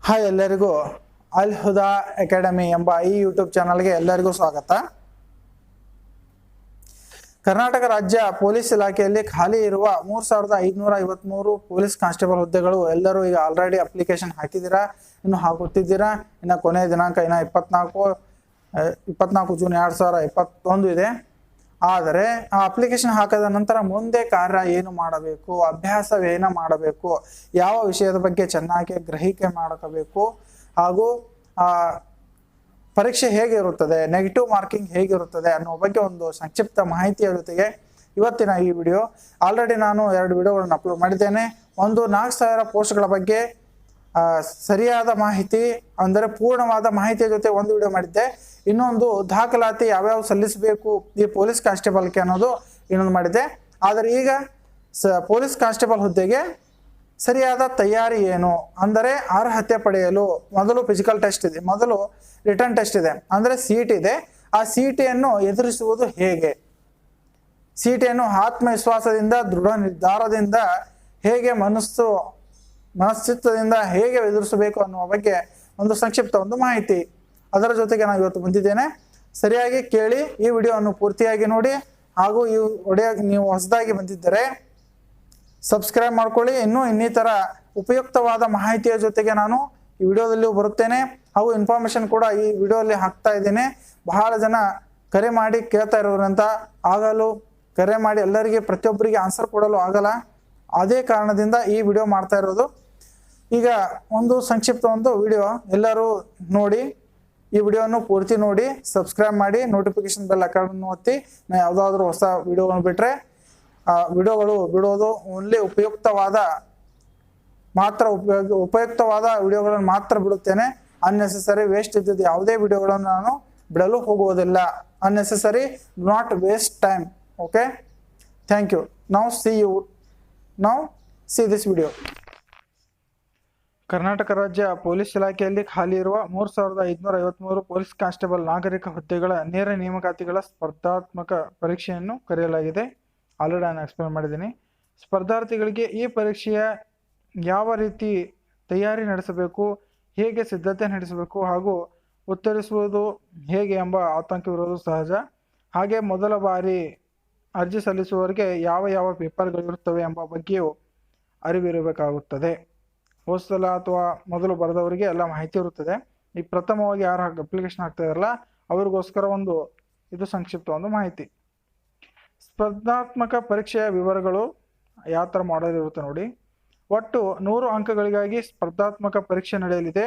Hi ಎಲ್ಲರಿಗೂ ಅಲ್ ಹುದಾ academy ಎಂಬ ಈ ಯೂಟ್ಯೂಬ್ ಚಾನಲ್ಗೆ ಎಲ್ಲರಿಗೂ ಸ್ವಾಗತ. ಕರ್ನಾಟಕ ರಾಜ್ಯ ಪೊಲೀಸ್ ಇಲಾಖೆಯಲ್ಲಿ ಖಾಲಿ ಇರುವ 3553 ಪೊಲೀಸ್ ಕಾನ್ಸ್ಟೇಬಲ್ ಹುದ್ದೆಗಳು ಎಲ್ಲರೂ ಈಗ ಆಲ್ರೆಡಿ ಅಪ್ಲಿಕೇಶನ್ ಹಾಕಿದ್ದೀರಾ, ಇನ್ನು ಹಾಕುತ್ತಿದ್ದೀರಾ. ಇನ್ನು ಕೊನೆಯ ದಿನಾಂಕ ಇನ್ನು 24 ಜೂನ್ 2021 ಇದೆ. ಆದರೆ ಆ ಅಪ್ಲಿಕೇಶನ್ ಹಾಕಿದ ನಂತರ ಮುಂದೆ ಕಾರ್ಯ ಏನು ಮಾಡಬೇಕು, ಅಭ್ಯಾಸವೇನ ಮಾಡಬೇಕು, ಯಾವ ವಿಷಯದ ಬಗ್ಗೆ ಚೆನ್ನಾಗಿ ಗ್ರಹಿಕೆ ಮಾಡಬೇಕು, ಹಾಗೂ ಪರೀಕ್ಷೆ ಹೇಗಿರುತ್ತದೆ, ನೆಗೆಟಿವ್ ಮಾರ್ಕಿಂಗ್ ಹೇಗಿರುತ್ತದೆ ಅನ್ನೋ ಬಗ್ಗೆ ಒಂದು ಸಂಕ್ಷಿಪ್ತ ಮಾಹಿತಿಯ ಜೊತೆಗೆ ಇವತ್ತಿನ ಈ ವಿಡಿಯೋ. ಆಲ್ರೆಡಿ ನಾನು 2 ವಿಡಿಯೋಗಳನ್ನು ಅಪ್ಲೋಡ್ ಮಾಡಿದ್ದೇನೆ. ಒಂದು 4000 ಪೋಸ್ಟ್ಗಳ ಬಗ್ಗೆ ಸರಿಯಾದ ಮಾಹಿತಿ ಅಂದರೆ ಪೂರ್ಣವಾದ ಮಾಹಿತಿಯ ಜೊತೆ ಒಂದು ವಿಡಿಯೋ ಮಾಡಿದ್ದೆ. ಇನ್ನೊಂದು ದಾಖಲಾತಿ ಯಾವ್ಯಾವ ಸಲ್ಲಿಸಬೇಕು ಈ ಪೊಲೀಸ್ ಕಾನ್ಸ್ಟೇಬಲ್ಗೆ ಅನ್ನೋದು ಇನ್ನೊಂದು ಮಾಡಿದ್ದೆ. ಆದರೆ ಈಗ ಪೊಲೀಸ್ ಕಾನ್ಸ್ಟೇಬಲ್ ಹುದ್ದೆಗೆ ಸರಿಯಾದ ತಯಾರಿ ಏನು ಅಂದರೆ ಅರ್ಹತೆ ಪಡೆಯಲು ಮೊದಲು ಫಿಸಿಕಲ್ ಟೆಸ್ಟ್ ಇದೆ, ಮೊದಲು ರಿಟರ್ನ್ ಟೆಸ್ಟ್ ಇದೆ, ಅಂದರೆ CET ಇದೆ. ಆ CETಯನ್ನು ಎದುರಿಸುವುದು ಹೇಗೆ, CETಯನ್ನು ಆತ್ಮವಿಶ್ವಾಸದಿಂದ ದೃಢ ನಿರ್ಧಾರದಿಂದ ಹೇಗೆ ಮನಸ್ಥಿತದಿಂದ ಹೇಗೆ ಎದುರಿಸಬೇಕು ಅನ್ನುವ ಬಗ್ಗೆ ಒಂದು ಸಂಕ್ಷಿಪ್ತ ಒಂದು ಮಾಹಿತಿ. ಅದರ ಜೊತೆಗೆ ನಾನು ಇವತ್ತು ಬಂದಿದ್ದೇನೆ. ಸರಿಯಾಗಿ ಕೇಳಿ, ಈ ವಿಡಿಯೋವನ್ನು ಪೂರ್ತಿಯಾಗಿ ನೋಡಿ. ಹಾಗೂ ಈ ವಿಡಿಯೋ ನೀವು ಹೊಸದಾಗಿ ಬಂದಿದ್ದರೆ ಸಬ್ಸ್ಕ್ರೈಬ್ ಮಾಡ್ಕೊಳ್ಳಿ. ಇನ್ನಿತರ ಉಪಯುಕ್ತವಾದ ಮಾಹಿತಿಯ ಜೊತೆಗೆ ನಾನು ಈ ವಿಡಿಯೋದಲ್ಲಿ ಬರುತ್ತೇನೆ. ಹಾಗೂ ಇನ್ಫಾರ್ಮೇಶನ್ ಕೂಡ ಈ ವಿಡಿಯೋದಲ್ಲಿ ಹಾಕ್ತಾ ಇದ್ದೇನೆ. ಬಹಳ ಜನ ಕರೆ ಮಾಡಿ ಕೇಳ್ತಾ ಇರೋದ್ರಿಂದ ಆಗಲು ಕರೆ ಮಾಡಿ ಎಲ್ಲರಿಗೆ ಪ್ರತಿಯೊಬ್ಬರಿಗೆ ಆನ್ಸರ್ ಕೊಡಲು ಆಗಲ್ಲ. ಅದೇ ಕಾರಣದಿಂದ ಈ ವಿಡಿಯೋ ಮಾಡ್ತಾ ಇರೋದು. ಈಗ ಒಂದು ಸಂಕ್ಷಿಪ್ತ ಒಂದು ವಿಡಿಯೋ ಎಲ್ಲರೂ ನೋಡಿ, ಈ ವಿಡಿಯೋವನ್ನು ಪೂರ್ತಿ ನೋಡಿ, ಸಬ್ಸ್ಕ್ರೈಬ್ ಮಾಡಿ, ನೋಟಿಫಿಕೇಶನ್ ಬೆಲ್ ಐಕಾನ್ ಒತ್ತಿ. ನಾನು ಯಾವುದಾದ್ರೂ ಹೊಸ ವಿಡಿಯೋವನ್ನು ಬಿಟ್ಟರೆ ವಿಡಿಯೋಗಳು ಬಿಡೋದು ಓನ್ಲಿ ಉಪಯುಕ್ತವಾದ ವಿಡಿಯೋಗಳನ್ನು ಮಾತ್ರ ಬಿಡುತ್ತೇನೆ. ಅನ್ನೆಸೆಸರಿ ವೇಸ್ಟ್ ಇದ್ದದ್ದು ಯಾವುದೇ ವಿಡಿಯೋಗಳನ್ನು ನಾನು ಬಿಡಲು ಹೋಗುವುದಿಲ್ಲ. Unnecessary, not waste time. Okay, thank you. Now see this video. Karnataka ರಾಜ್ಯ ಪೊಲೀಸ್ ಇಲಾಖೆಯಲ್ಲಿ ಖಾಲಿ ಇರುವ 3553 ಪೊಲೀಸ್ ಕಾನ್ಸ್ಟೇಬಲ್ ನಾಗರಿಕ ಹುದ್ದೆಗಳ ನೇರ ನೇಮಕಾತಿಗಳ ಸ್ಪರ್ಧಾತ್ಮಕ ಪರೀಕ್ಷೆಯನ್ನು ಕರೆಯಲಾಗಿದೆ. ಆಲ್ರೆಡಿ ನಾನು ಎಕ್ಸ್ಪ್ಲೇನ್ ಮಾಡಿದ್ದೀನಿ. ಸ್ಪರ್ಧಾರ್ಥಿಗಳಿಗೆ ಈ ಪರೀಕ್ಷೆಯ ಯಾವ ರೀತಿ ತಯಾರಿ ನಡೆಸಬೇಕು, ಹೇಗೆ ಸಿದ್ಧತೆ ನಡೆಸಬೇಕು ಹಾಗೂ ಉತ್ತರಿಸುವುದು ಹೇಗೆ ಎಂಬ ಆತಂಕವಿರುವುದು ಸಹಜ. ಹಾಗೆ ಮೊದಲ ಬಾರಿ ಅರ್ಜಿ ಸಲ್ಲಿಸುವವರಿಗೆ ಯಾವ ಪೇಪರ್ಗಳಿರುತ್ತವೆ ಎಂಬ ಬಗ್ಗೆಯೂ ಅರಿವಿರಬೇಕಾಗುತ್ತದೆ. ಹೋದ ಅಥವಾ ಮೊದಲು ಬರೆದವರಿಗೆ ಎಲ್ಲ ಮಾಹಿತಿ ಇರುತ್ತದೆ. ಈ ಪ್ರಥಮವಾಗಿ ಯಾರು ಅಪ್ಲಿಕೇಶನ್ ಹಾಕ್ತಾ ಇದಾರಲ್ಲ ಅವ್ರಿಗೋಸ್ಕರ ಇದು ಸಂಕ್ಷಿಪ್ತ ಒಂದು ಮಾಹಿತಿ. ಸ್ಪರ್ಧಾತ್ಮಕ ಪರೀಕ್ಷೆಯ ವಿವರಗಳು ಯಾವ ಥರ ಮಾಡಲ್ ಇರುತ್ತೆ ನೋಡಿ. ಒಟ್ಟು 100 ಅಂಕಗಳಿಗಾಗಿ ಸ್ಪರ್ಧಾತ್ಮಕ ಪರೀಕ್ಷೆ ನಡೆಯಲಿದೆ.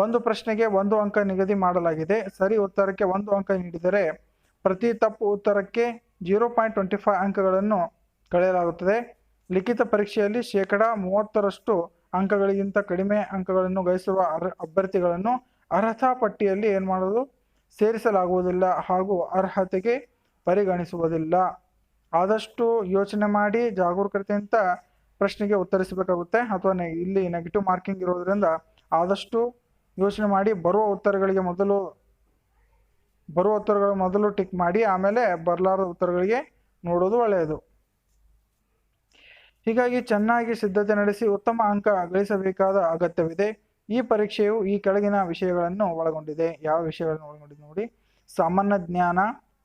ಒಂದು ಪ್ರಶ್ನೆಗೆ 1 ಅಂಕ ನಿಗದಿ ಮಾಡಲಾಗಿದೆ. ಸರಿ ಉತ್ತರಕ್ಕೆ 1 ಅಂಕ ನೀಡಿದರೆ ಪ್ರತಿ ತಪ್ಪು ಉತ್ತರಕ್ಕೆ 0.25 ಅಂಕಗಳನ್ನು ಕಳೆಯಲಾಗುತ್ತದೆ. ಲಿಖಿತ ಪರೀಕ್ಷೆಯಲ್ಲಿ 30% ಅಂಕಗಳಿಗಿಂತ ಕಡಿಮೆ ಅಂಕಗಳನ್ನು ಗಳಿಸಿರುವ ಅಭ್ಯರ್ಥಿಗಳನ್ನು ಅರ್ಹತಾ ಪಟ್ಟಿಯಲ್ಲಿ ಸೇರಿಸಲಾಗುವುದಿಲ್ಲ ಹಾಗೂ ಅರ್ಹತೆಗೆ ಪರಿಗಣಿಸುವುದಿಲ್ಲ. ಆದಷ್ಟು ಯೋಚನೆ ಮಾಡಿ ಜಾಗರೂಕತೆಯಿಂದ ಪ್ರಶ್ನೆಗೆ ಉತ್ತರಿಸಬೇಕಾಗುತ್ತೆ. ಅಥವಾ ಇಲ್ಲಿ ನೆಗೆಟಿವ್ ಮಾರ್ಕಿಂಗ್ ಇರೋದ್ರಿಂದ ಆದಷ್ಟು ಯೋಚನೆ ಮಾಡಿ ಬರುವ ಉತ್ತರಗಳ ಮೊದಲು ಟಿಕ್ ಮಾಡಿ, ಆಮೇಲೆ ಬರಲಾರದ ಉತ್ತರಗಳಿಗೆ ನೋಡೋದು ಒಳ್ಳೆಯದು. ಹೀಗಾಗಿ ಚೆನ್ನಾಗಿ ಸಿದ್ಧತೆ ನಡೆಸಿ ಉತ್ತಮ ಅಂಕ ಗಳಿಸಬೇಕಾದ ಅಗತ್ಯವಿದೆ. ಈ ಪರೀಕ್ಷೆಯು ಈ ಕೆಳಗಿನ ವಿಷಯಗಳನ್ನು ಒಳಗೊಂಡಿದೆ. ಯಾವ ವಿಷಯಗಳನ್ನು ಒಳಗೊಂಡಿದೆ ನೋಡಿ. ಸಾಮಾನ್ಯ ಜ್ಞಾನ,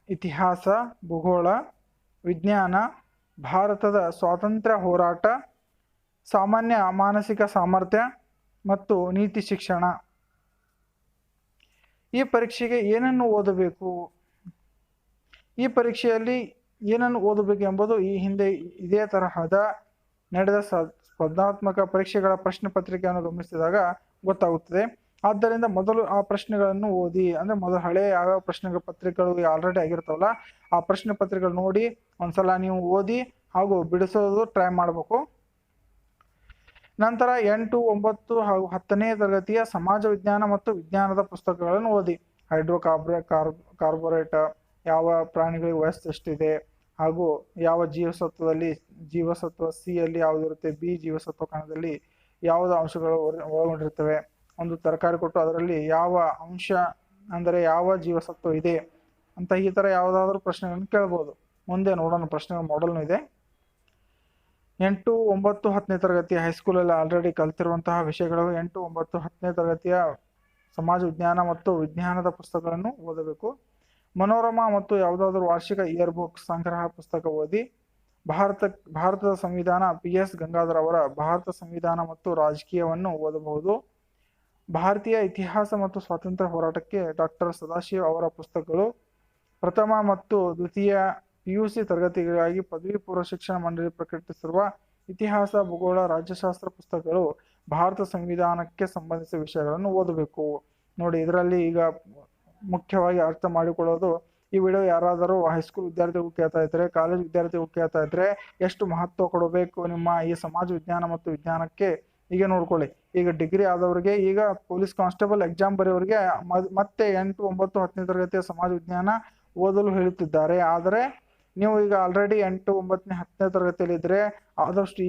ಇತಿಹಾಸ, ಭೂಗೋಳ, ವಿಜ್ಞಾನ, ಭಾರತದ ಸ್ವಾತಂತ್ರ್ಯ ಹೋರಾಟ, ಸಾಮಾನ್ಯ ಮಾನಸಿಕ ಸಾಮರ್ಥ್ಯ ಮತ್ತು ನೀತಿ ಶಿಕ್ಷಣ. ಈ ಪರೀಕ್ಷೆಗೆ ಏನನ್ನು ಓದಬೇಕು, ಈ ಪರೀಕ್ಷೆಯಲ್ಲಿ ಏನನ್ನು ಓದಬೇಕು ಎಂಬುದು ಈ ಹಿಂದೆ ಇದೇ ತರಹದ ನಡೆದ ಸ್ಪರ್ಧಾತ್ಮಕ ಪರೀಕ್ಷೆಗಳ ಪ್ರಶ್ನೆ ಪತ್ರಿಕೆಯನ್ನು ಗಮನಿಸಿದಾಗ ಗೊತ್ತಾಗುತ್ತದೆ. ಆದ್ದರಿಂದ ಮೊದಲು ಆ ಪ್ರಶ್ನೆಗಳನ್ನು ಓದಿ, ಅಂದರೆ ಮೊದಲು ಹಳೆಯ ಯಾವ್ಯಾವ ಪ್ರಶ್ನೆಗಳ ಪತ್ರಿಕೆಗಳು ಆಲ್ರೆಡಿ ಆಗಿರ್ತಾವಲ್ಲ ಆ ಪ್ರಶ್ನೆ ಪತ್ರಿಕೆಗಳು ನೋಡಿ ಒಂದ್ಸಲ ನೀವು ಓದಿ ಹಾಗೂ ಬಿಡಿಸೋದು ಟ್ರೈ ಮಾಡಬೇಕು. ನಂತರ 8, 9 ಹಾಗೂ 10ನೇ ತರಗತಿಯ ಸಮಾಜ ವಿಜ್ಞಾನ ಮತ್ತು ವಿಜ್ಞಾನದ ಪುಸ್ತಕಗಳನ್ನು ಓದಿ. ಕಾರ್ಬೋರೇಟ್ ಯಾವ ಪ್ರಾಣಿಗಳಿಗೆ ವಯಸ್ಸು ಎಷ್ಟಿದೆ, ಹಾಗೂ ಯಾವ ಜೀವಸತ್ವ C ಯಲ್ಲಿ ಯಾವುದಿರುತ್ತೆ, B ಜೀವಸತ್ವ ಕಣದಲ್ಲಿ ಯಾವುದ ಅಂಶಗಳು ಒಳಗೊಂಡಿರ್ತವೆ. ಒಂದು ತರಕಾರಿ ಕೊಟ್ಟು ಅದರಲ್ಲಿ ಯಾವ ಅಂಶ ಅಂದರೆ ಯಾವ ಜೀವಸತ್ವ ಇದೆ ಅಂತ ಈ ಥರ ಯಾವುದಾದ್ರೂ ಪ್ರಶ್ನೆಗಳನ್ನು ಕೇಳ್ಬೋದು. ಮುಂದೆ ನೋಡೋಣ, ಪ್ರಶ್ನೆಗಳ ಮಾಡೆಲ್ನು ಇದೆ. 8, 9, 10ನೇ ತರಗತಿ ಹೈಸ್ಕೂಲಲ್ಲಿ ಆಲ್ರೆಡಿ ಕಲ್ತಿರುವಂತಹ ವಿಷಯಗಳು 8, 9, 10ನೇ ತರಗತಿಯ ಸಮಾಜ ವಿಜ್ಞಾನ ಮತ್ತು ವಿಜ್ಞಾನದ ಪುಸ್ತಕಗಳನ್ನು ಓದಬೇಕು. ಮನೋರಮಾ ಮತ್ತು ಯಾವುದಾದ್ರೂ ವಾರ್ಷಿಕ ಇಯರ್ ಬುಕ್ ಸಂಗ್ರಹ ಪುಸ್ತಕ ಓದಿ. ಭಾರತದ ಸಂವಿಧಾನ PS ಗಂಗಾಧರ್ ಅವರ ಭಾರತ ಸಂವಿಧಾನ ಮತ್ತು ರಾಜಕೀಯವನ್ನು ಓದಬಹುದು. ಭಾರತೀಯ ಇತಿಹಾಸ ಮತ್ತು ಸ್ವಾತಂತ್ರ್ಯ ಹೋರಾಟಕ್ಕೆ ಡಾಕ್ಟರ್ ಸದಾಶಿವ ಅವರ ಪುಸ್ತಕಗಳು. ಪ್ರಥಮ ಮತ್ತು ದ್ವಿತೀಯ PUC ತರಗತಿಗಳಿಗಾಗಿ ಪದವಿ ಪೂರ್ವ ಶಿಕ್ಷಣ ಮಂಡಳಿ ಪ್ರಕಟಿಸಿರುವ ಇತಿಹಾಸ, ಭೂಗೋಳ, ರಾಜ್ಯಶಾಸ್ತ್ರ ಪುಸ್ತಕಗಳು. ಭಾರತ ಸಂವಿಧಾನಕ್ಕೆ ಸಂಬಂಧಿಸಿದ ವಿಷಯಗಳನ್ನು ಓದಬೇಕು. ನೋಡಿ, ಇದರಲ್ಲಿ ಈಗ ಮುಖ್ಯವಾಗಿ ಅರ್ಥ ಮಾಡಿಕೊಳ್ಳೋದು, ಈ ವಿಡಿಯೋ ಯಾರಾದರೂ ಹೈಸ್ಕೂಲ್ ವಿದ್ಯಾರ್ಥಿಗಳು ಕೇಳ್ತಾ ಇದ್ರೆ, ಕಾಲೇಜ್ ವಿದ್ಯಾರ್ಥಿಗಳು ಕೇಳ್ತಾ ಇದ್ರೆ ಎಷ್ಟು ಮಹತ್ವ ಕೊಡಬೇಕು ನಿಮ್ಮ ಈ ಸಮಾಜ ವಿಜ್ಞಾನ ಮತ್ತು ವಿಜ್ಞಾನಕ್ಕೆ ಈಗ ನೋಡ್ಕೊಳ್ಳಿ. ಈಗ ಡಿಗ್ರಿ ಆದವರಿಗೆ, ಈಗ ಪೊಲೀಸ್ ಕಾನ್ಸ್ಟೇಬಲ್ ಎಕ್ಸಾಮ್ ಬರೆಯೋರಿಗೆ ಮತ್ತೆ 8, 9, 10ನೇ ತರಗತಿಯ ಸಮಾಜ ವಿಜ್ಞಾನ ಓದಲು ಹೇಳುತ್ತಿದ್ದಾರೆ. ಆದರೆ ನೀವು ಈಗ ಆಲ್ರೆಡಿ 8, 9, 10ನೇ ತರಗತಿಯಲ್ಲಿ ಇದ್ರೆ ಆದಷ್ಟು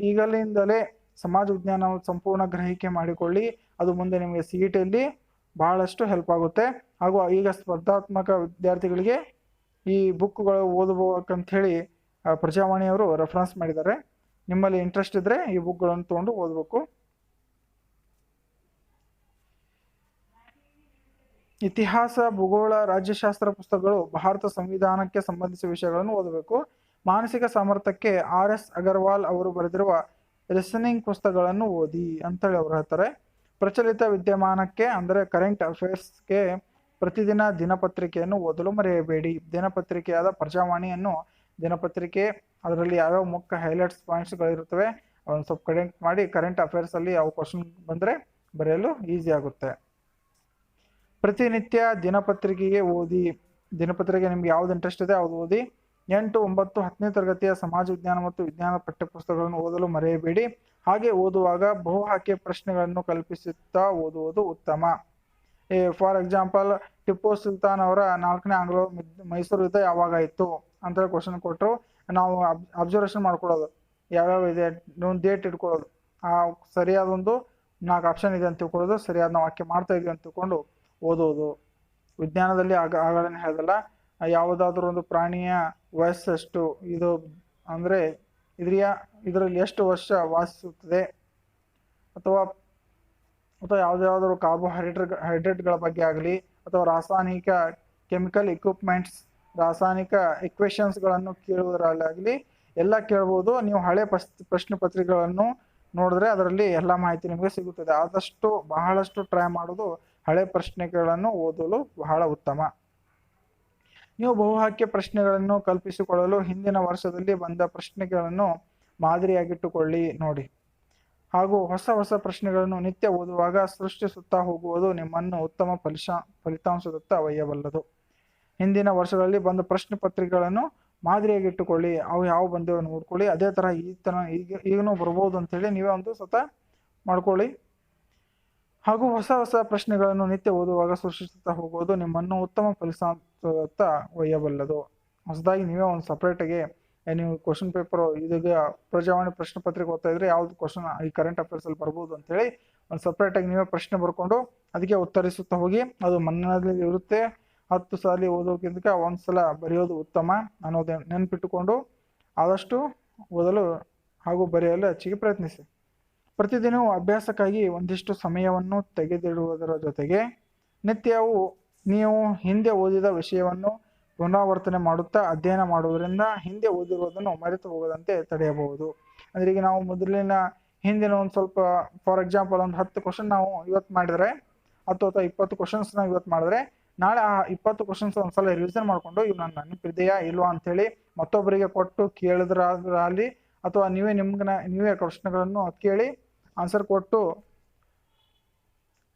ಈಗಲಿಂದಲೇ ಸಮಾಜ ವಿಜ್ಞಾನ ಸಂಪೂರ್ಣ ಗ್ರಹಿಕೆ ಮಾಡಿಕೊಳ್ಳಿ. ಅದು ಮುಂದೆ ನಿಮಗೆ CET ಬಹಳಷ್ಟು ಹೆಲ್ಪ್ ಆಗುತ್ತೆ. ಹಾಗೂ ಈಗ ಸ್ಪರ್ಧಾತ್ಮಕ ವಿದ್ಯಾರ್ಥಿಗಳಿಗೆ ಈ ಬುಕ್ಗಳು ಓದಬೇಕಂತ ಹೇಳಿ ಪ್ರಜಾವಾಣಿಯವರು ರೆಫರೆನ್ಸ್ ಮಾಡಿದ್ದಾರೆ. ನಿಮ್ಮಲ್ಲಿ ಇಂಟ್ರೆಸ್ಟ್ ಇದ್ರೆ ಈ ಬುಕ್ಗಳನ್ನು ತಗೊಂಡು ಓದಬೇಕು. ಇತಿಹಾಸ, ಭೂಗೋಳ, ರಾಜ್ಯಶಾಸ್ತ್ರ ಪುಸ್ತಕಗಳು. ಭಾರತ ಸಂವಿಧಾನಕ್ಕೆ ಸಂಬಂಧಿಸಿದ ವಿಷಯಗಳನ್ನು ಓದಬೇಕು. ಮಾನಸಿಕ ಸಾಮರ್ಥ್ಯಕ್ಕೆ RS ಅಗರ್ವಾಲ್ ಅವರು ಬರೆದಿರುವ ಲಿಸನಿಂಗ್ ಪುಸ್ತಕಗಳನ್ನು ಓದಿ ಅಂತೇಳಿ ಅವರು ಹೇಳ್ತಾರೆ. ಪ್ರಚಲಿತ ವಿದ್ಯಮಾನಕ್ಕೆ ಅಂದರೆ ಕರೆಂಟ್ ಅಫೇರ್ಸ್ಗೆ ಪ್ರತಿದಿನ ದಿನಪತ್ರಿಕೆಯನ್ನು ಓದಲು ಮರೆಯಬೇಡಿ. ದಿನಪತ್ರಿಕೆಯಾದ ಪ್ರಜಾವಾಣಿಯನ್ನು ದಿನಪತ್ರಿಕೆ, ಅದರಲ್ಲಿ ಯಾವ್ಯಾವ ಮುಖ್ಯ ಹೈಲೈಟ್ಸ್ ಪಾಯಿಂಟ್ಸ್ಗಳಿರುತ್ತವೆ ಅವನ್ನ ಸ್ವಲ್ಪ ಕನೆಕ್ಟ್ ಮಾಡಿ ಕರೆಂಟ್ ಅಫೇರ್ಸಲ್ಲಿ ಯಾವ ಕ್ವಶನ್ ಬಂದರೆ ಬರೆಯಲು ಈಸಿ ಆಗುತ್ತೆ. ಪ್ರತಿನಿತ್ಯ ದಿನಪತ್ರಿಕೆಗೆ ಓದಿ. ದಿನಪತ್ರಿಕೆ ನಿಮ್ಗೆ ಯಾವ್ದು ಇಂಟ್ರೆಸ್ಟ್ ಇದೆ ಅದು ಓದಿ. 8, 9, 10ನೇ ತರಗತಿಯ ಸಮಾಜ ವಿಜ್ಞಾನ ಮತ್ತು ವಿಜ್ಞಾನ ಪಠ್ಯಪುಸ್ತಕಗಳನ್ನು ಓದಲು ಮರೆಯಬೇಡಿ. ಹಾಗೆ ಓದುವಾಗ ಬಹು ಆಯ್ಕೆ ಪ್ರಶ್ನೆಗಳನ್ನು ಕಲ್ಪಿಸುತ್ತಾ ಓದುವುದು ಉತ್ತಮ. ಫಾರ್ ಎಕ್ಸಾಂಪಲ್, ಟಿಪ್ಪು ಸುಲ್ತಾನ್ ಅವರ 4ನೇ ಆಂಗ್ಲೋ ಮೈಸೂರು ಯುದ್ಧ ಯಾವಾಗಾಯಿತು ಅಂತ ಕ್ವಶನ್ ಕೊಟ್ಟರು. ನಾವು ಅಬ್ಸರ್ವೇಷನ್ ಮಾಡ್ಕೊಳ್ಳೋದು ಯಾವ್ಯಾವ ಇದೆ, ಡೇಟ್ ಇಟ್ಕೊಳ್ಳೋದು, ಆ ಸರಿಯಾದ ಒಂದು 4 ಆಪ್ಷನ್ ಇದೆ ಅಂತ ತಿಳ್ಕೊಳ್ಳೋದು, ಸರಿಯಾದ ನಾವು ಆಯ್ಕೆ ಮಾಡ್ತಾ ಇದೀವಿ ಅಂತ ತಿಳ್ಕೊಂಡು ಓದೋದು. ವಿಜ್ಞಾನದಲ್ಲಿ ಆಗಳೇನು ಹೇಳ್ದಲ್ಲ, ಯಾವುದಾದ್ರೂ ಒಂದು ಪ್ರಾಣಿಯ ವಯಸ್ಸೆಷ್ಟು, ಇದು ಅಂದರೆ ಇದರಲ್ಲಿ ಎಷ್ಟು ವರ್ಷ ವಾಸಿಸುತ್ತದೆ, ಅಥವಾ ಯಾವುದಾದ್ರೂ ಕಾರ್ಬೋಹೈಡ್ರೇಟ್ಗಳ ಬಗ್ಗೆ ಆಗಲಿ, ಅಥವಾ ರಾಸಾಯನಿಕ ಕೆಮಿಕಲ್ ಇಕ್ವಿಪ್ಮೆಂಟ್ಸ್, ರಾಸಾಯನಿಕ ಇಕ್ವೇಷನ್ಸ್ಗಳನ್ನು ಕೇಳುವುದರಲ್ಲಾಗಲಿ ಎಲ್ಲ ಕೇಳ್ಬೋದು. ನೀವು ಹಳೆ ಪ್ರಶ್ನೆ ಪತ್ರಿಕೆಗಳನ್ನು ನೋಡಿದ್ರೆ ಅದರಲ್ಲಿ ಎಲ್ಲ ಮಾಹಿತಿ ನಿಮಗೆ ಸಿಗುತ್ತದೆ. ಆದಷ್ಟು ಬಹಳಷ್ಟು ಟ್ರೈ ಮಾಡೋದು ಹಳೆ ಪ್ರಶ್ನೆಗಳನ್ನು ಓದಲು ಬಹಳ ಉತ್ತಮ. ನೀವು ಬಹು ಆಯ್ಕೆ ಪ್ರಶ್ನೆಗಳನ್ನು ಕಲ್ಪಿಸಿಕೊಳ್ಳಲು ಹಿಂದಿನ ವರ್ಷದಲ್ಲಿ ಬಂದ ಪ್ರಶ್ನೆಗಳನ್ನು ಮಾದರಿಯಾಗಿಟ್ಟುಕೊಳ್ಳಿ ನೋಡಿ. ಹಾಗೂ ಹೊಸ ಪ್ರಶ್ನೆಗಳನ್ನು ನಿತ್ಯ ಓದುವಾಗ ಸೃಷ್ಟಿಸುತ್ತಾ ಹೋಗುವುದು ನಿಮ್ಮನ್ನು ಉತ್ತಮ ಫಲಿತಾಂಶದತ್ತ ಒಯ್ಯಬಲ್ಲದು. ಹಿಂದಿನ ವರ್ಷಗಳಲ್ಲಿ ಬಂದ ಪ್ರಶ್ನೆ ಪತ್ರಿಕೆಗಳನ್ನು ಮಾದರಿಯಾಗಿಟ್ಟುಕೊಳ್ಳಿ. ಅವು ಯಾವ ಬಂದೇವು ನೋಡ್ಕೊಳ್ಳಿ. ಅದೇ ಥರ ಈಗನೂ ಬರ್ಬೋದು ಅಂತೇಳಿ ನೀವೇ ಒಂದು ಸ್ವತಃ ಮಾಡ್ಕೊಳ್ಳಿ. ಹಾಗೂ ಹೊಸ ಪ್ರಶ್ನೆಗಳನ್ನು ನಿತ್ಯ ಓದುವಾಗ ಸೃಷ್ಟಿಸುತ್ತಾ ಹೋಗುವುದು ನಿಮ್ಮನ್ನು ಉತ್ತಮ ಫಲಿತಾಂಶದತ್ತ ಒಯ್ಯಬಲ್ಲದು. ಹೊಸದಾಗಿ ನೀವೇ ಒಂದು ಸಪ್ರೇಟಾಗಿ ನೀವು ಕ್ವಶನ್ ಪೇಪರ್, ಇದೀಗ ಪ್ರಜಾವಾಣಿ ಪ್ರಶ್ನೆ ಪತ್ರಿಕೆ ಓದ್ತಾ ಇದ್ರೆ ಯಾವ್ದು ಕ್ವಶನ್ ಈ ಕರೆಂಟ್ ಅಫೇರ್ಸಲ್ಲಿ ಬರ್ಬೋದು ಅಂತೇಳಿ ಒಂದು ಸಪ್ರೇಟಾಗಿ ನೀವೇ ಪ್ರಶ್ನೆ ಬರ್ಕೊಂಡು ಅದಕ್ಕೆ ಉತ್ತರಿಸುತ್ತಾ ಹೋಗಿ. ಅದು ಮನದಲ್ಲಿ ಇರುತ್ತೆ. 10 ಸಾಲಿ ಓದೋಕ್ಕಿಂತ ಒಂದ್ಸಲ ಬರೆಯೋದು ಉತ್ತಮ ಅನ್ನೋದು ನೆನಪಿಟ್ಟುಕೊಂಡು ಆದಷ್ಟು ಓದಲು ಹಾಗೂ ಬರೆಯಲು ಹೆಚ್ಚಿಗೆ ಪ್ರಯತ್ನಿಸಿ. ಪ್ರತಿದಿನವೂ ಅಭ್ಯಾಸಕ್ಕಾಗಿ ಒಂದಿಷ್ಟು ಸಮಯವನ್ನು ತೆಗೆದಿಡುವುದರ ಜೊತೆಗೆ ನಿತ್ಯವೂ ನೀವು ಹಿಂದೆ ಓದಿದ ವಿಷಯವನ್ನು ಪುನರಾವರ್ತನೆ ಮಾಡುತ್ತಾ ಅಧ್ಯಯನ ಮಾಡುವುದರಿಂದ ಹಿಂದೆ ಓದಿರುವುದನ್ನು ಮರೆತು ಹೋಗದಂತೆ ತಡೆಯಬಹುದು. ಅಂದ್ರೆ ಈಗ ನಾವು ಹಿಂದಿನ ಒಂದು ಸ್ವಲ್ಪ, ಫಾರ್ ಎಕ್ಸಾಂಪಲ್ ಒಂದು 10 ಕ್ವಶನ್ ನಾವು ಇವತ್ತು ಮಾಡಿದ್ರೆ, 10 ಅಥವಾ 20 ಕ್ವಶನ್ಸ್ ನಾವು ಇವತ್ತು ಮಾಡಿದ್ರೆ, ನಾಳೆ ಆ 20 ಕ್ವಶನ್ಸ್ ಒಂದ್ಸಲ ರಿವಿಷನ್ ಮಾಡ್ಕೊಂಡು ಇವು ನನ್ನ ನೆನಪಿದೆಯಾ ಇಲ್ವಾ ಅಂತೇಳಿ ಮತ್ತೊಬ್ಬರಿಗೆ ಕೊಟ್ಟು ಕೇಳಿದ್ರಾಗಲಿ, ಅಥವಾ ನೀವೇ ಪ್ರಶ್ನೆಗಳನ್ನು ಕೇಳಿ ಆನ್ಸರ್ ಕೊಟ್ಟು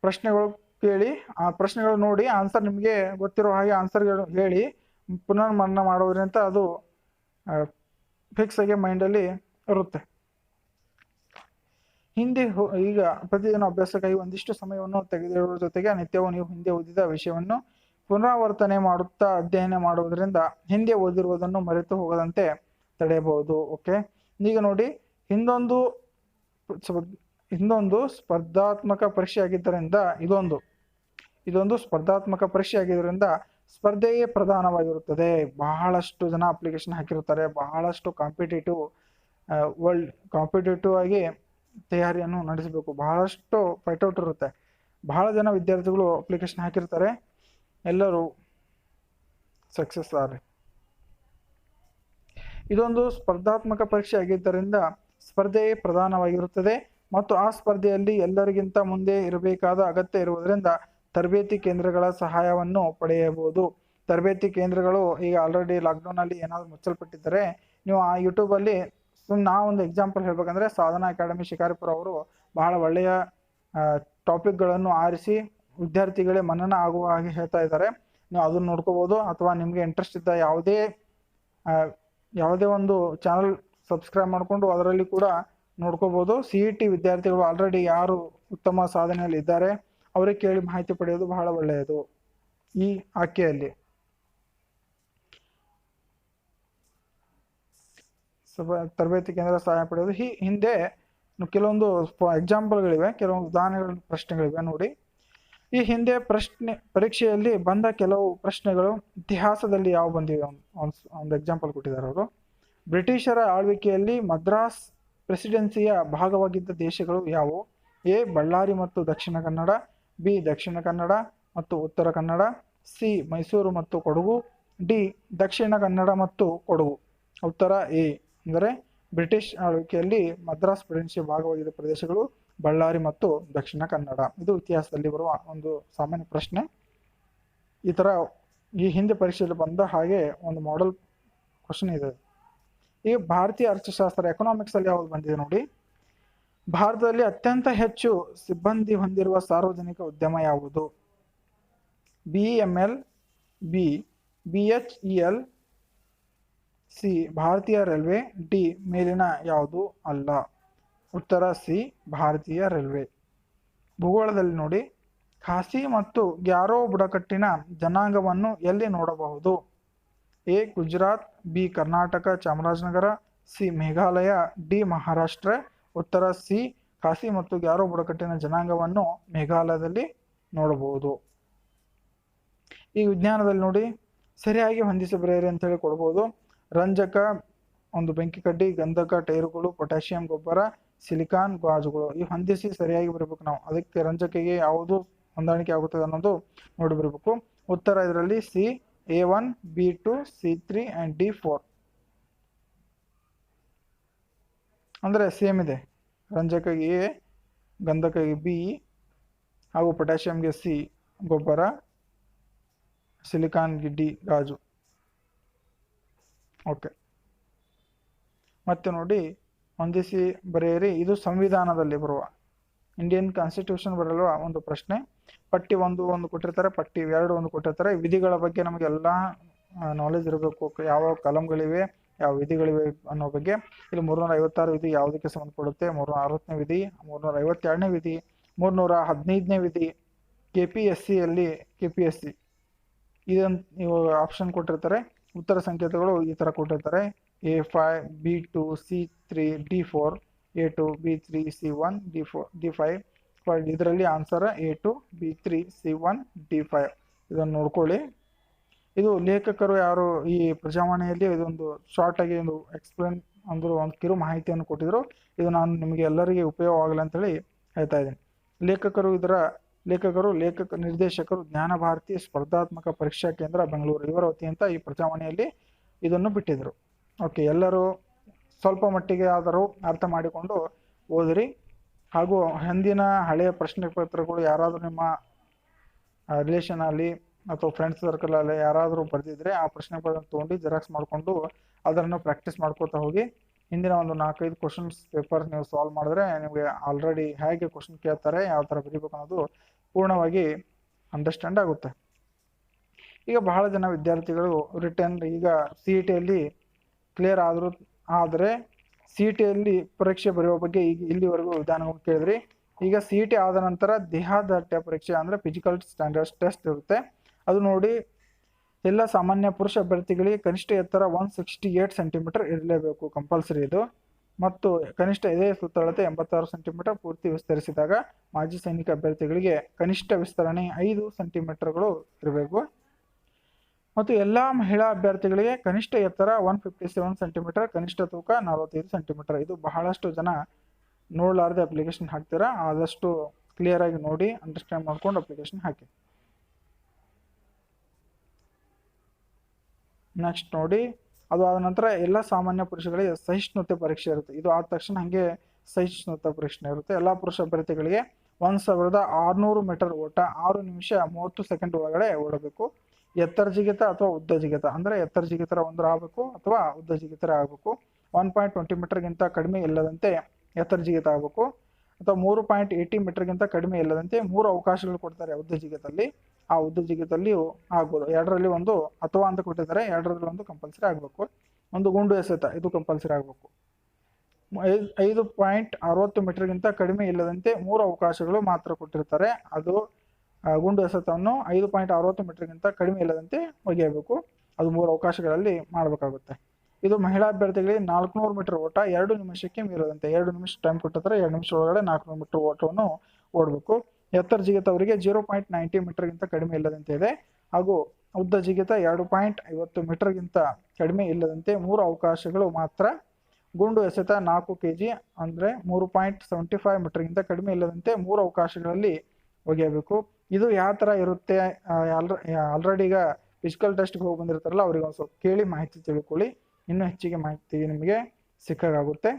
ಪ್ರಶ್ನೆಗಳು ಕೇಳಿ ಆ ಪ್ರಶ್ನೆಗಳು ನೋಡಿ ಆನ್ಸರ್ ನಿಮಗೆ ಗೊತ್ತಿರೋ ಹಾಗೆ ಆನ್ಸರ್ಗಳು ಹೇಳಿ ಪುನರ್ಮನನ ಮಾಡೋದ್ರಿಂದ ಅದು ಫಿಕ್ಸ್ ಆಗಿ ಮೈಂಡಲ್ಲಿ ಇರುತ್ತೆ. ಈಗ ಪ್ರತಿದಿನ ಅಭ್ಯಾಸಕ್ಕಾಗಿ ಒಂದಿಷ್ಟು ಸಮಯವನ್ನು ತೆಗೆದಿರುವ ಜೊತೆಗೆ ನಿತ್ಯವೂ ನೀವು ಹಿಂದೆ ಓದಿದ ವಿಷಯವನ್ನು ಪುನರಾವರ್ತನೆ ಮಾಡುತ್ತಾ ಅಧ್ಯಯನ ಮಾಡುವುದರಿಂದ ಹಿಂದೆ ಓದಿರುವುದನ್ನು ಮರೆತು ಹೋಗದಂತೆ ತಡೆಯಬಹುದು. ಓಕೆ, ಈಗ ನೋಡಿ, ಹಿಂದೊಂದು ಸ್ಪರ್ಧಾತ್ಮಕ ಪರೀಕ್ಷೆ ಆಗಿದ್ದರಿಂದ ಇದೊಂದು ಸ್ಪರ್ಧಾತ್ಮಕ ಪರೀಕ್ಷೆ ಆಗಿದ್ದರಿಂದ ಸ್ಪರ್ಧೆಯೇ ಪ್ರಧಾನವಾಗಿರುತ್ತದೆ. ಬಹಳಷ್ಟು ಜನ ಅಪ್ಲಿಕೇಶನ್ ಹಾಕಿರ್ತಾರೆ, ಬಹಳಷ್ಟು ಕಾಂಪಿಟೇಟಿವ್ ವರ್ಲ್ಡ್ ಕಾಂಪಿಟೇಟಿವ್ ಆಗಿ ತಯಾರಿಯನ್ನು ನಡೆಸಬೇಕು. ಬಹಳಷ್ಟು ಫೈಟೌಟ್ ಇರುತ್ತೆ. ಬಹಳ ಜನ ವಿದ್ಯಾರ್ಥಿಗಳು ಅಪ್ಲಿಕೇಶನ್ ಹಾಕಿರ್ತಾರೆ, ಎಲ್ಲರೂ ಸಕ್ಸಸ್ ಆಗ್ರಿ. ಇದೊಂದು ಸ್ಪರ್ಧಾತ್ಮಕ ಪರೀಕ್ಷೆ ಆಗಿದ್ದರಿಂದ ಸ್ಪರ್ಧೆ ಪ್ರಧಾನವಾಗಿರುತ್ತದೆ ಮತ್ತು ಆ ಸ್ಪರ್ಧೆಯಲ್ಲಿ ಎಲ್ಲರಿಗಿಂತ ಮುಂದೆ ಇರಬೇಕಾದ ಅಗತ್ಯ ಇರುವುದರಿಂದ ತರಬೇತಿ ಕೇಂದ್ರಗಳ ಸಹಾಯವನ್ನು ಪಡೆಯಬಹುದು. ತರಬೇತಿ ಕೇಂದ್ರಗಳು ಈಗ ಆಲ್ರೆಡಿ ಲಾಕ್ಡೌನಲ್ಲಿ ಏನಾದರೂ ಮುಚ್ಚಲ್ಪಟ್ಟಿದ್ದರೆ ನೀವು ಆ ಯೂಟ್ಯೂಬಲ್ಲಿ ನಾವು ಒಂದು ಎಕ್ಸಾಂಪಲ್ ಹೇಳ್ಬೇಕಂದ್ರೆ ಸಾಧನಾ ಅಕಾಡೆಮಿ ಶಿಕಾರಿಪುರ ಅವರು ಬಹಳ ಒಳ್ಳೆಯ ಟಾಪಿಕ್ಗಳನ್ನು ಆರಿಸಿ ವಿದ್ಯಾರ್ಥಿಗಳೇ ಮನನ ಆಗುವ ಹಾಗೆ ಹೇಳ್ತಾ ಇದ್ದಾರೆ. ನೀವು ಅದನ್ನು ನೋಡ್ಕೋಬೋದು. ಅಥವಾ ನಿಮಗೆ ಇಂಟ್ರೆಸ್ಟ್ ಇದ್ದ ಯಾವುದೇ ಒಂದು ಚಾನಲ್ ಸಬ್ಸ್ಕ್ರೈಬ್ ಮಾಡಿಕೊಂಡು ಅದರಲ್ಲಿ ಕೂಡ ನೋಡ್ಕೋಬೋದು. CET ವಿದ್ಯಾರ್ಥಿಗಳು ಆಲ್ರೆಡಿ ಯಾರು ಉತ್ತಮ ಸಾಧನೆಯಲ್ಲಿ ಇದ್ದಾರೆ ಅವರಿಗೆ ಕೇಳಿ ಮಾಹಿತಿ ಪಡೆಯೋದು ಬಹಳ ಒಳ್ಳೆಯದು. ಈ ಆಯ್ಕೆಯಲ್ಲಿ ತರಬೇತಿ ಕೇಂದ್ರ ಸಹಾಯ ಪಡೆಯೋದು. ಈ ಹಿಂದೆ ಕೆಲವೊಂದು ಎಕ್ಸಾಂಪಲ್ಗಳಿವೆ, ಕೆಲವೊಂದು ಉದಾಹರಣೆಗಳ ಪ್ರಶ್ನೆಗಳಿವೆ ನೋಡಿ. ಈ ಹಿಂದೆ ಪರೀಕ್ಷೆಯಲ್ಲಿ ಬಂದ ಕೆಲವು ಪ್ರಶ್ನೆಗಳು ಇತಿಹಾಸದಲ್ಲಿ ಯಾವ ಬಂದಿವೆ ಒಂದು ಎಕ್ಸಾಂಪಲ್ ಕೊಟ್ಟಿದ್ದಾರೆ ಅವರು. ಬ್ರಿಟಿಷರ ಆಳ್ವಿಕೆಯಲ್ಲಿ ಮದ್ರಾಸ್ ಪ್ರೆಸಿಡೆನ್ಸಿಯ ಭಾಗವಾಗಿದ್ದ ದೇಶಗಳು ಯಾವುವು? ಎ ಬಳ್ಳಾರಿ ಮತ್ತು ದಕ್ಷಿಣ ಕನ್ನಡ, ಬಿ ದಕ್ಷಿಣ ಕನ್ನಡ ಮತ್ತು ಉತ್ತರ ಕನ್ನಡ, ಸಿ ಮೈಸೂರು ಮತ್ತು ಕೊಡಗು, ಡಿ ದಕ್ಷಿಣ ಕನ್ನಡ ಮತ್ತು ಕೊಡಗು. ಉತ್ತರ ಎ ಅಂದರೆ ಬ್ರಿಟಿಷ್ ಆಳ್ವಿಕೆಯಲ್ಲಿ ಮದ್ರಾಸ್ ಪ್ರೆಸಿಡೆನ್ಸಿಯ ಭಾಗವಾಗಿದ್ದ ಪ್ರದೇಶಗಳು ಬಳ್ಳಾರಿ ಮತ್ತು ದಕ್ಷಿಣ ಕನ್ನಡ. ಇದು ಇತಿಹಾಸದಲ್ಲಿ ಬರುವ ಒಂದು ಸಾಮಾನ್ಯ ಪ್ರಶ್ನೆ. ಈ ಥರ ಈ ಹಿಂದೆ ಪರೀಕ್ಷೆಯಲ್ಲಿ ಬಂದ ಹಾಗೆ ಒಂದು ಮಾಡೆಲ್ ಕ್ವಶನ್ ಇದೆ. ಈ ಭಾರತೀಯ ಅರ್ಥಶಾಸ್ತ್ರ ಎಕನಾಮಿಕ್ಸ್ ಅಲ್ಲಿ ಯಾವುದು ಬಂದಿದೆ ನೋಡಿ. ಭಾರತದಲ್ಲಿ ಅತ್ಯಂತ ಹೆಚ್ಚು ಸಿಬ್ಬಂದಿ ಹೊಂದಿರುವ ಸಾರ್ವಜನಿಕ ಉದ್ಯಮ ಯಾವುದು? BML, ಬಿ BHEL, ಸಿ ಭಾರತೀಯ ರೈಲ್ವೆ, ಡಿ ಮೇಲಿನ ಯಾವುದು ಅಲ್ಲ. ಉತ್ತರ ಸಿ ಭಾರತೀಯ ರೈಲ್ವೆ. ಭೂಗೋಳದಲ್ಲಿ ನೋಡಿ, ಖಾಸಿ ಮತ್ತು ಗ್ಯಾರೋ ಬುಡಕಟ್ಟಿನ ಜನಾಂಗವನ್ನು ಎಲ್ಲಿ ನೋಡಬಹುದು? A Gujarat, B Karnataka Chamarajanagar, C Meghalaya, D Maharashtra. ಉತ್ತರ ಸಿ ಖಾಸಿ ಮತ್ತು ಗ್ಯಾರೋ ಬುಡಕಟ್ಟಿನ ಜನಾಂಗವನ್ನು ಮೇಘಾಲಯದಲ್ಲಿ ನೋಡಬಹುದು. ಈ ವಿಜ್ಞಾನದಲ್ಲಿ ನೋಡಿ, ಸರಿಯಾಗಿ ಹೊಂದಿಸಿ ಬರೆಯಿರಿ ಅಂತ ಹೇಳಿ ಕೊಡ್ಬೋದು. ರಂಜಕ ಒಂದು ಬೆಂಕಿ ಕಡ್ಡಿ, ಗಂಧಕ ಟೈರುಗಳು, ಪೊಟ್ಯಾಷಿಯಂ ಗೊಬ್ಬರ, ಸಿಲಿಕಾನ್ ಗಾಜುಗಳು. ಈ ಹೊಂದಿಸಿ ಸರಿಯಾಗಿ ಬರಬೇಕು ನಾವು. ಅದಕ್ಕೆ ರಂಜಕೆಗೆ ಯಾವುದು ಹೊಂದಾಣಿಕೆ ಆಗುತ್ತದೆ ಅನ್ನೋದು ನೋಡಿ ಬರಬೇಕು. ಉತ್ತರ ಇದರಲ್ಲಿ C A1, B2, C3 and D4 ಅಂದರೆ ಸೇಮ್ ಇದೆ. ರಂಜಕಗೆ ಎ, ಗಂಧಕಗೆ ಬಿ ಹಾಗೂ ಪೊಟ್ಯಾಷಿಯಂಗೆ ಸಿ ಗೊಬ್ಬರ, ಸಿಲಿಕಾನ್ಗೆ ಡಿ ಗಾಜು. ಓಕೆ, ಮತ್ತೆ ನೋಡಿ ಹೊಂದಿಸಿ ಬರೆಯಿರಿ. ಇದು ಸಂವಿಧಾನದಲ್ಲಿ ಬರುವ ಇಂಡಿಯನ್ ಕಾನ್ಸ್ಟಿಟ್ಯೂಷನ್ ಬರಲು ಒಂದು ಪ್ರಶ್ನೆ. ಪಟ್ಟಿ ಒಂದು ಕೊಟ್ಟಿರ್ತಾರೆ, ಪಟ್ಟಿ 2 ಒಂದು ಕೊಟ್ಟಿರ್ತಾರೆ. ವಿಧಿಗಳ ಬಗ್ಗೆ ನಮಗೆಲ್ಲ ನಾಲೆಜ್ ಇರಬೇಕು. ಯಾವ ಕಲಂಗಳಿವೆ, ಯಾವ ವಿಧಿಗಳಿವೆ ಅನ್ನೋ ಬಗ್ಗೆ. ಇಲ್ಲಿ 356 ವಿಧಿ ಯಾವುದಕ್ಕೆ ಸಂಬಂಧಪಡುತ್ತೆ? 360ನೇ ವಿಧಿ, 352ನೇ ವಿಧಿ, 315ನೇ ವಿಧಿ. KPSC ಇದನ್ನು ನೀವು ಆಪ್ಷನ್ ಕೊಟ್ಟಿರ್ತಾರೆ. ಉತ್ತರ ಸಂಕೇತಗಳು ಈ ಥರ ಕೊಟ್ಟಿರ್ತಾರೆ: A5, B2, C3, D4, A2, B3, C1, D5. ಇದರಲ್ಲಿ answer A2, B3, C1, D5. ಇದನ್ನು ನೋಡ್ಕೊಳ್ಳಿ. ಇದು ಲೇಖಕರು ಯಾರು ಈ ಪ್ರಜಾವಾಣಿಯಲ್ಲಿ ಇದೊಂದು ಶಾರ್ಟ್ ಆಗಿ ಒಂದು ಎಕ್ಸ್ಪ್ಲೇನ್ ಅಂದರು, ಒಂದು ಕಿರು ಮಾಹಿತಿಯನ್ನು ಕೊಟ್ಟಿದ್ರು. ಇದು ನಾನು ನಿಮಗೆ ಎಲ್ಲರಿಗೆ ಉಪಯೋಗ ಆಗಲಿ ಅಂತೇಳಿ ಹೇಳ್ತಾ ಇದ್ದೀನಿ. ಲೇಖಕರು ನಿರ್ದೇಶಕರು ಜ್ಞಾನ ಭಾರತಿ ಸ್ಪರ್ಧಾತ್ಮಕ ಪರೀಕ್ಷಾ ಕೇಂದ್ರ ಬೆಂಗಳೂರು ಇವರ ವತಿಯಿಂದ ಈ ಪ್ರಜಾವಾಣಿಯಲ್ಲಿ ಇದನ್ನು ಬಿಟ್ಟಿದ್ರು. ಓಕೆ, ಎಲ್ಲರೂ ಸ್ವಲ್ಪ ಮಟ್ಟಿಗೆ ಆದರೂ ಅರ್ಥ ಮಾಡಿಕೊಂಡು ಓದಿರಿ. ಹಾಗೂ ಹಿಂದಿನ ಹಳೆಯ ಪ್ರಶ್ನೆ ಪತ್ರಗಳು ಯಾರಾದರೂ ನಿಮ್ಮ ರಿಲೇಷನ್ ಅಲ್ಲಿ ಅಥವಾ ಫ್ರೆಂಡ್ಸ್ ಸರ್ಕಲ್ ಅಲ್ಲಿ ಯಾರಾದರೂ ಬರೆದಿದ್ರೆ ಆ ಪ್ರಶ್ನೆ ಪತ್ರ ತೊಗೊಂಡು ಜೆರಾಕ್ಸ್ ಮಾಡಿಕೊಂಡು ಅದನ್ನು ಪ್ರಾಕ್ಟೀಸ್ ಮಾಡ್ಕೋತಾ ಹೋಗಿ. ಹಿಂದಿನ ಒಂದು 4-5 ಕ್ವಶನ್ಸ್ ಪೇಪರ್ ನೀವು ಸಾಲ್ವ್ ಮಾಡಿದ್ರೆ ನಿಮಗೆ ಆಲ್ರೆಡಿ ಹೇಗೆ ಕ್ವಶನ್ ಕೇಳ್ತಾರೆ, ಯಾವ ಥರ ಬರೀಬೇಕು ಅನ್ನೋದು ಪೂರ್ಣವಾಗಿ ಅಂಡರ್ಸ್ಟ್ಯಾಂಡ್ ಆಗುತ್ತೆ. ಈಗ ಬಹಳ ಜನ ವಿದ್ಯಾರ್ಥಿಗಳು ರಿಟರ್ನ್ ಈಗ CETಯಲ್ಲಿ ಕ್ಲಿಯರ್ ಆದರೆ CETಯಲ್ಲಿ ಪರೀಕ್ಷೆ ಬರೆಯುವ ಬಗ್ಗೆ ಈಗ ಇಲ್ಲಿವರೆಗೂ ವಿಧಾನವನ್ನು ಕೇಳಿದ್ರಿ. ಈಗ CET ಆದ ನಂತರ ದೇಹದಾಢ್ಯ ಪರೀಕ್ಷೆ ಅಂದರೆ ಫಿಸಿಕಲ್ ಸ್ಟ್ಯಾಂಡರ್ಡ್ಸ್ ಟೆಸ್ಟ್ ಇರುತ್ತೆ. ಅದು ನೋಡಿ, ಎಲ್ಲ ಸಾಮಾನ್ಯ ಪುರುಷ ಅಭ್ಯರ್ಥಿಗಳಿಗೆ ಕನಿಷ್ಠ ಎತ್ತರ 168 ಸೆಂಟಿಮೀಟರ್ ಇರಲೇಬೇಕು, ಕಂಪಲ್ಸರಿ ಇದು. ಮತ್ತು ಕನಿಷ್ಠ ಎದೆ ಸುತ್ತಳತೆ 86 ಸೆಂಟಿಮೀಟರ್ ಪೂರ್ತಿ ವಿಸ್ತರಿಸಿದಾಗ ಮಾಜಿ ಸೈನಿಕ ಅಭ್ಯರ್ಥಿಗಳಿಗೆ ಕನಿಷ್ಠ ವಿಸ್ತರಣೆ 5 ಸೆಂಟಿಮೀಟರ್ಗಳು ಇರಬೇಕು. ಮತ್ತು ಎಲ್ಲ ಮಹಿಳಾ ಅಭ್ಯರ್ಥಿಗಳಿಗೆ ಕನಿಷ್ಠ ಎತ್ತರ 157 ಸೆಂಟಿಮೀಟರ್, ಕನಿಷ್ಠ ತೂಕ 45 ಸೆಂಟಿಮೀಟರ್. ಇದು ಬಹಳಷ್ಟು ಜನ ನೋಡಲಾರದೆ ಅಪ್ಲಿಕೇಶನ್ ಹಾಕ್ತೀರಾ. ಆದಷ್ಟು ಕ್ಲಿಯರ್ ಆಗಿ ನೋಡಿ, ಅಂಡರ್ಸ್ಟ್ಯಾಂಡ್ ಮಾಡ್ಕೊಂಡು ಅಪ್ಲಿಕೇಶನ್ ಹಾಕಿ. ನೆಕ್ಸ್ಟ್ ನೋಡಿ, ಅದು ಆದ ನಂತರ ಎಲ್ಲ ಸಾಮಾನ್ಯ ಪುರುಷಗಳಿಗೆ ಸಹಿಷ್ಣುತೆ ಪರೀಕ್ಷೆ ಇರುತ್ತೆ. ಇದು ಆದ ತಕ್ಷಣ ಹಾಗೆ ಸಹಿಷ್ಣುತೆ ಪರೀಕ್ಷೆ ಇರುತ್ತೆ. ಎಲ್ಲ ಪುರುಷ ಅಭ್ಯರ್ಥಿಗಳಿಗೆ 1600 ಮೀಟರ್ ಓಟ 6 ನಿಮಿಷ 30 ಸೆಕೆಂಡ್ ಒಳಗಡೆ ಓಡಬೇಕು. ಎತ್ತರ ಜಿಗಿತ ಅಥವಾ ಉದ್ದ ಜಿಗಿತ ಅಂದರೆ ಎತ್ತರ ಜಿಗಿತರ ಒಂದು ಆಗಬೇಕು ಅಥವಾ ಉದ್ದ ಜಿಗಿತರ ಆಗಬೇಕು. 1.20 ಮೀಟರ್ಗಿಂತ ಕಡಿಮೆ ಇಲ್ಲದಂತೆ ಎತ್ತರ ಜಿಗಿತ ಆಗಬೇಕು, ಅಥವಾ 3.80 ಮೀಟರ್ಗಿಂತ ಕಡಿಮೆ ಇಲ್ಲದಂತೆ 3 ಅವಕಾಶಗಳು ಕೊಡ್ತಾರೆ ಉದ್ದ ಜಿಗಿತಲ್ಲಿ. ಆ ಉದ್ದ ಜಿಗಿತಲ್ಲಿಯೂ ಆಗ್ಬೋದು. 2ರಲ್ಲಿ ಒಂದು ಅಥವಾ ಅಂತ ಕೊಟ್ಟಿದ್ದಾರೆ, 2ರಲ್ಲಿ ಒಂದು ಕಂಪಲ್ಸರಿ ಆಗಬೇಕು. ಒಂದು ಗುಂಡು ಎಸೆತ, ಇದು ಕಂಪಲ್ಸರಿ ಆಗಬೇಕು. 5.60 ಮೀಟರ್ಗಿಂತ ಕಡಿಮೆ ಇಲ್ಲದಂತೆ 3 ಅವಕಾಶಗಳು ಮಾತ್ರ ಕೊಟ್ಟಿರ್ತಾರೆ. ಅದು ಗುಂಡು ಎಸೆತವನ್ನು 5.60 ಮೀಟರ್ಗಿಂತ ಕಡಿಮೆ ಇಲ್ಲದಂತೆ ಒಗೆಯಬೇಕು. ಅದು 3 ಅವಕಾಶಗಳಲ್ಲಿ ಮಾಡಬೇಕಾಗುತ್ತೆ. ಇದು ಮಹಿಳಾ ಅಭ್ಯರ್ಥಿಗಳಿಗೆ 400 ಮೀಟರ್ ಓಟ 2 ನಿಮಿಷಕ್ಕೆ ಮೀರದಂತೆ. 2 ನಿಮಿಷ ಟೈಮ್ ಕೊಟ್ಟಿರ್ತಾರೆ, 2 ನಿಮಿಷ ಒಳಗಡೆ 400 ಮೀಟರ್ ಓಟವನ್ನು ಓಡಬೇಕು. ಎತ್ತರ ಜಿಗಿತ ಅವರಿಗೆ 0.90 ಮೀಟರ್ಗಿಂತ ಕಡಿಮೆ ಇಲ್ಲದಂತೆ ಇದೆ. ಹಾಗೂ ಉದ್ದ ಜಿಗಿತ 2.50 ಮೀಟರ್ಗಿಂತ ಕಡಿಮೆ ಇಲ್ಲದಂತೆ 3 ಅವಕಾಶಗಳು ಮಾತ್ರ. ಗುಂಡು ಎಸೆತ 4 kg ಅಂದರೆ 3.75 ಮೀಟರ್ಗಿಂತ ಕಡಿಮೆ ಇಲ್ಲದಂತೆ 3 ಅವಕಾಶಗಳಲ್ಲಿ ಒಗೆಯಬೇಕು. ಇದು ಯಾವ ಥರ ಇರುತ್ತೆ, ಆಲ್ರೆಡಿ ಈಗ ಫಿಸಿಕಲ್ ಟೆಸ್ಟ್ಗೆ ಹೋಗಿ ಬಂದಿರ್ತಾರಲ್ಲ ಅವ್ರಿಗೆ ಒಂದು ಸ್ವಲ್ಪ ಕೇಳಿ ಮಾಹಿತಿ ತಿಳ್ಕೊಳ್ಳಿ. ಇನ್ನೂ ಹೆಚ್ಚಿಗೆ ಮಾಹಿತಿ ನಿಮಗೆ ಸಿಕ್ಕಾಗುತ್ತೆ.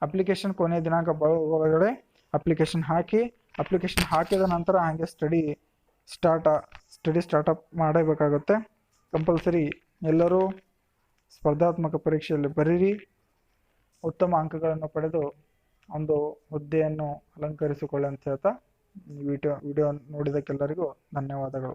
ಅಪ್ಲಿಕೇಶನ್ ಕೊನೆಯ ದಿನಾಂಕ ಒಳಗಡೆ ಅಪ್ಲಿಕೇಶನ್ ಹಾಕಿ. ಅಪ್ಲಿಕೇಶನ್ ಹಾಕಿದ ನಂತರ ಹಾಗೆ ಸ್ಟಡಿ ಸ್ಟಾರ್ಟಪ್ ಮಾಡಬೇಕಾಗುತ್ತೆ. ಕಂಪಲ್ಸರಿ ಎಲ್ಲರೂ ಸ್ಪರ್ಧಾತ್ಮಕ ಪರೀಕ್ಷೆಯಲ್ಲಿ ಬರೀರಿ. ಉತ್ತಮ ಅಂಕಗಳನ್ನು ಪಡೆದು ಒಂದು ಹುದ್ದೆಯನ್ನು ಅಲಂಕರಿಸಿಕೊಳ್ಳಿ ಅಂತ ಹೇಳ್ತಾ ವಿಡಿಯೋ ನೋಡಿದಕ್ಕೆಲ್ಲರಿಗೂ ಧನ್ಯವಾದಗಳು.